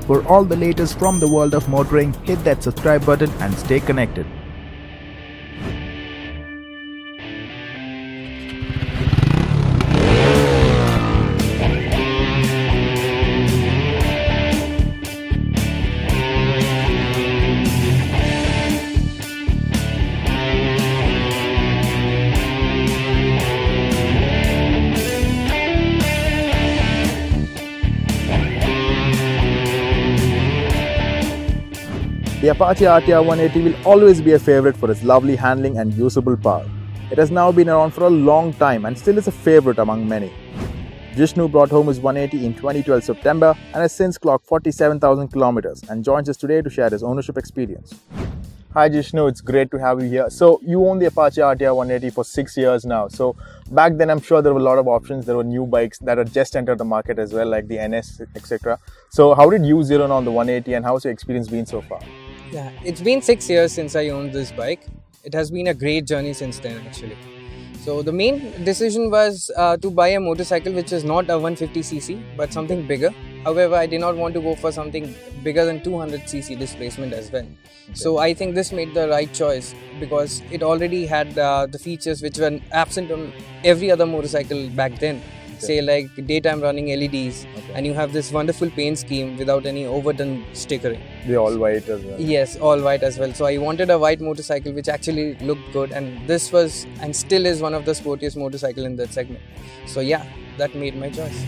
For all the latest from the world of motoring, hit that subscribe button and stay connected. The Apache RTR 180 will always be a favorite for its lovely handling and usable power. It has now been around for a long time and still is a favorite among many. Jishnu brought home his 180 in 2012 September and has since clocked 47,000 kilometers and joins us today to share his ownership experience. Hi Jishnu, it's great to have you here. So you own the Apache RTR 180 for 6 years now. So back then I'm sure there were a lot of options. There were new bikes that had just entered the market as well, like the NS, etc. So how did you zero in on the 180 and how's your experience been so far? Yeah, it's been 6 years since I owned this bike. It has been a great journey since then actually. So the main decision was to buy a motorcycle which is not a 150cc but something bigger. However, I did not want to go for something bigger than 200cc displacement as well. Okay. So I think this made the right choice because it already had the features which were absent on every other motorcycle back then. Say like daytime running LEDs, and you have this wonderful paint scheme without any overdone stickering. The all white as well. Yes, all white as well. So I wanted a white motorcycle which actually looked good, and this was and still is one of the sportiest motorcycle in that segment. So yeah, that made my choice.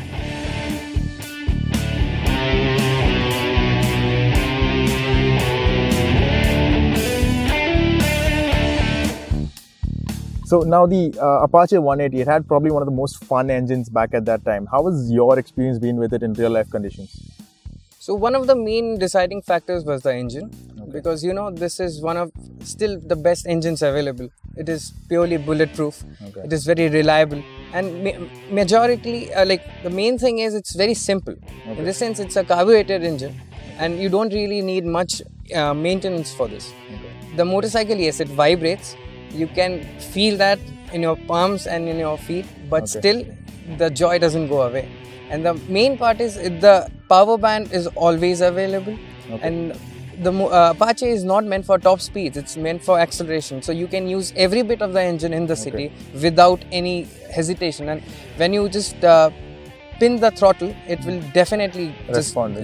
So now the Apache 180, it had probably one of the most fun engines back at that time. How has your experience been with it in real life conditions? So one of the main deciding factors was the engine, because you know this is one of still the best engines available. It is purely bulletproof. It is very reliable, and majority like the main thing is it's very simple. In this sense, it's a carbureted engine, and you don't really need much maintenance for this. The motorcycle, yes, it vibrates. You can feel that in your palms and in your feet, but still the joy doesn't go away. And the main part is the power band is always available, and the Apache is not meant for top speeds, it's meant for acceleration. So you can use every bit of the engine in the city without any hesitation, and when you just pin the throttle, it will definitely respond.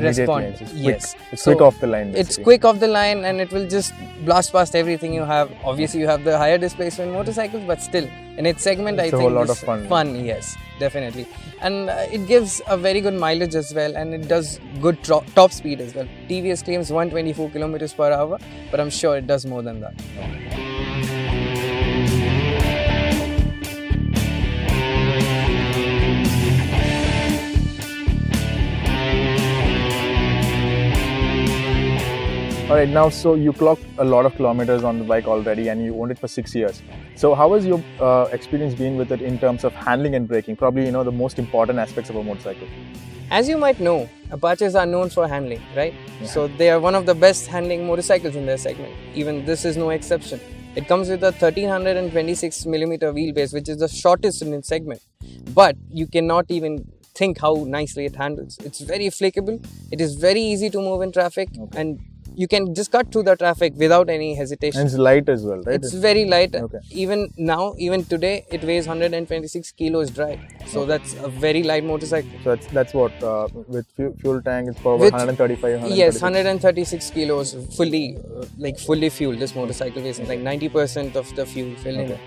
Yes, it's quick off the line. It's quick off the line, and it will just blast past everything you have. Obviously, you have the higher displacement motorcycles, but still, in its segment, I think it's a whole lot of fun. Yes, definitely, and it gives a very good mileage as well, and it does good top speed as well. TVS claims 124 kilometers per hour, but I'm sure it does more than that. Alright, now so you clocked a lot of kilometers on the bike already and you owned it for 6 years. So how has your experience been with it in terms of handling and braking? Probably, you know, the most important aspects of a motorcycle. As you might know, Apaches are known for handling, right? Yeah. So they are one of the best handling motorcycles in their segment. Even this is no exception. It comes with a 1326mm wheelbase, which is the shortest in its segment. But you cannot even think how nicely it handles. It's very flickable. It is very easy to move in traffic, and you can just cut through the traffic without any hesitation. And it's light as well, right? It's very light. Even now, even today, it weighs 126 kilos dry. So that's a very light motorcycle. So that's what, with fuel tank, it's probably 135, Yes, 136 kilos, fully fueled. This motorcycle weighs like 90% of the fuel filled in.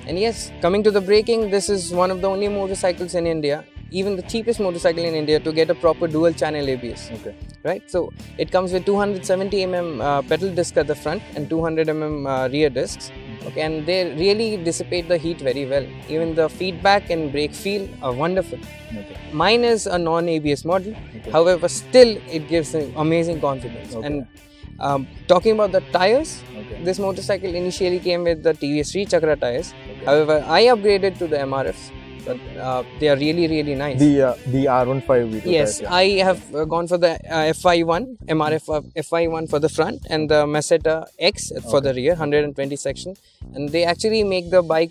And yes, coming to the braking, this is one of the only motorcycles in India, even the cheapest motorcycle in India, to get a proper dual channel ABS. Right, so it comes with 270mm pedal disc at the front and 200mm rear discs. And they really dissipate the heat very well. Even the feedback and brake feel are wonderful. Mine is a non-ABS model. However, still it gives amazing confidence. And talking about the tires, this motorcycle initially came with the TVS Sri Chakra tires. However, I upgraded to the MRFs. But they are really, really nice. The R15 V2. Yes, I have gone for the FI1, MRF FI1 for the front, and the Meseta X for the rear, 120 section. And they actually make the bike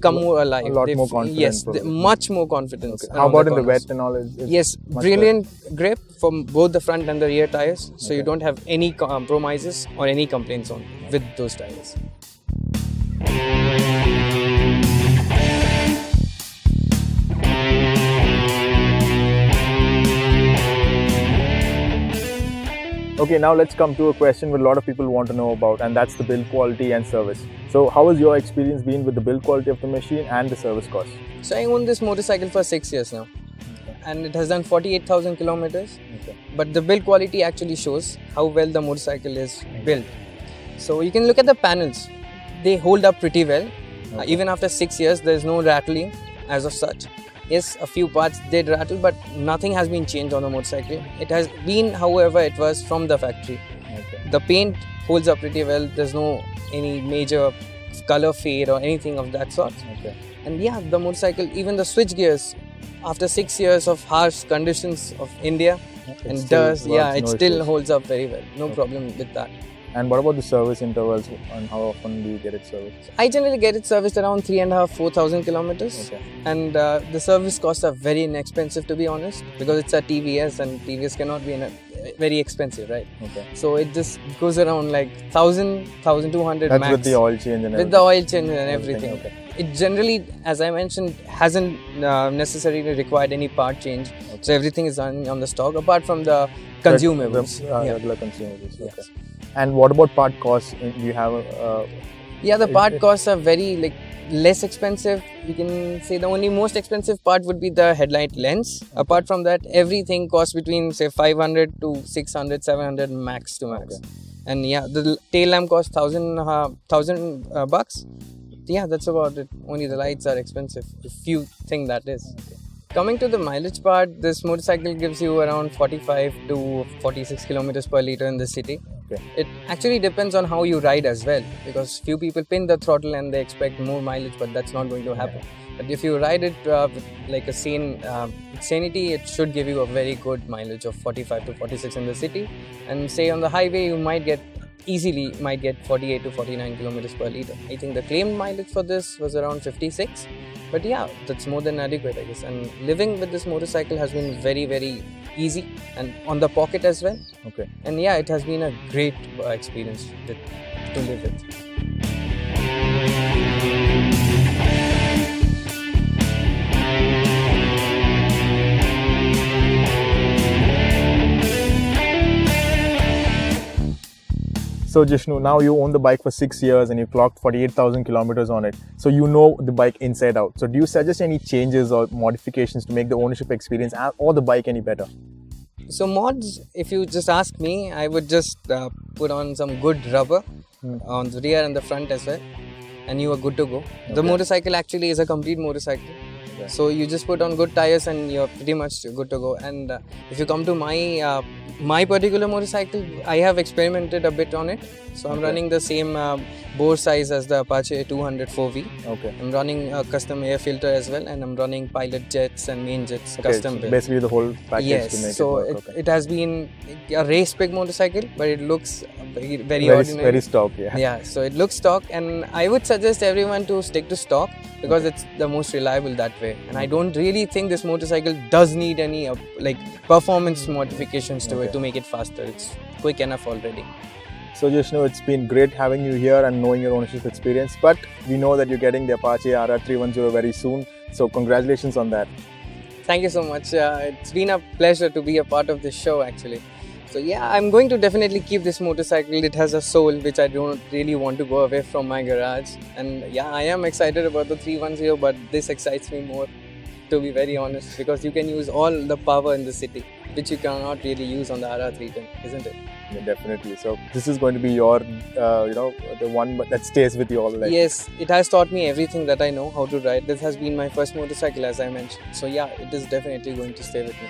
come more alive. A lot more confident. Yes, much more confidence. Okay. How about in the wet and all? Yes, brilliant grip from both the front and the rear tires. So you don't have any compromises or any complaints with those tires. Okay, now let's come to a question that a lot of people want to know about, and that's the build quality and service. So how has your experience been with the build quality of the machine and the service cost? So I own this motorcycle for 6 years now. And it has done 48,000 kilometers. Okay. But the build quality actually shows how well the motorcycle is built. So you can look at the panels. They hold up pretty well. Even after 6 years, there is no rattling as of such. Yes, a few parts did rattle, but nothing has been changed on the motorcycle. It has been, however, it was from the factory. Okay. The paint holds up pretty well. There's no any major color fade or anything of that sort. Okay. And yeah, the motorcycle, even the switch gears, after 6 years of harsh conditions of India, and it still holds up very well. No problem with that. And what about the service intervals, and how often do you get it serviced? I generally get it serviced around 3,500–4,000 kilometers. Okay. And the service costs are very inexpensive, to be honest, because it's a TVS and TVS cannot be very expensive, right? Okay. So it just goes around like 1,000, 1,200 max. That's with the oil change and everything? With the oil change and everything. Okay. It generally, as I mentioned, hasn't necessarily required any part change. Okay. So everything is done on the stock, apart from the consumables. Regular consumables. Yes. Okay. And what about part costs? Do you have the part costs are very less expensive. You can say the only most expensive part would be the headlight lens. Okay. Apart from that, everything costs between say 500 to 600, 700 max to max. Okay. And yeah, the tail lamp costs $1,000 bucks. Yeah, that's about it. Only the lights are expensive, if you think that is. Okay. Coming to the mileage part, this motorcycle gives you around 45 to 46 kilometers per liter in the city. Okay. It actually depends on how you ride as well, because few people pin the throttle and they expect more mileage, but that's not going to happen. Yeah. But if you ride it like a sanity, it should give you a very good mileage of 45 to 46 in the city. And say on the highway, you might get 48 to 49 kilometers per liter. I think the claimed mileage for this was around 56. But yeah, that's more than adequate, I guess. And living with this motorcycle has been very, very easy and on the pocket as well. Okay. And yeah, it has been a great experience to live with. So Jishnu, now you own the bike for 6 years and you clocked 48,000 kilometers on it. So you know the bike inside out. So do you suggest any changes or modifications to make the ownership experience or the bike any better? So mods, if you just ask me, I would just put on some good rubber on the rear and the front as well, and you are good to go. Okay. The motorcycle actually is a complete motorcycle. Okay. So you just put on good tires and you're pretty much good to go. And if you come to my particular motorcycle, I have experimented a bit on it. So I'm running the same bore size as the Apache 200 4V. Okay. I'm running a custom air filter as well, and I'm running pilot jets and main jets custom built. Basically the whole package to make it work. So it has been a race spec motorcycle, but it looks very ordinary. Very stock, yeah. Yeah, so it looks stock, and I would suggest everyone to stick to stock because it's the most reliable that way. And I don't really think this motorcycle does need any performance modifications to it to make it faster. It's quick enough already. So Jishnu, it's been great having you here and knowing your ownership experience, but we know that you're getting the Apache RTR 310 very soon. So congratulations on that. Thank you so much. It's been a pleasure to be a part of this show actually. So yeah, I'm going to definitely keep this motorcycle. It has a soul which I don't really want to go away from my garage. And yeah, I am excited about the 310, but this excites me more, to be very honest, because you can use all the power in the city, which you cannot really use on the RTR 310, isn't it? Yeah, definitely. So this is going to be your, the one that stays with you all life. Yes, it has taught me everything that I know how to ride. This has been my first motorcycle, as I mentioned. So yeah, it is definitely going to stay with me.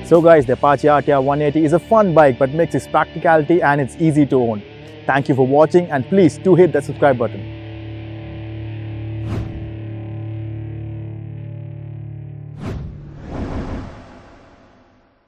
So guys, the Apache RTR 180 is a fun bike but mixes practicality and it's easy to own. Thank you for watching and please do hit the subscribe button.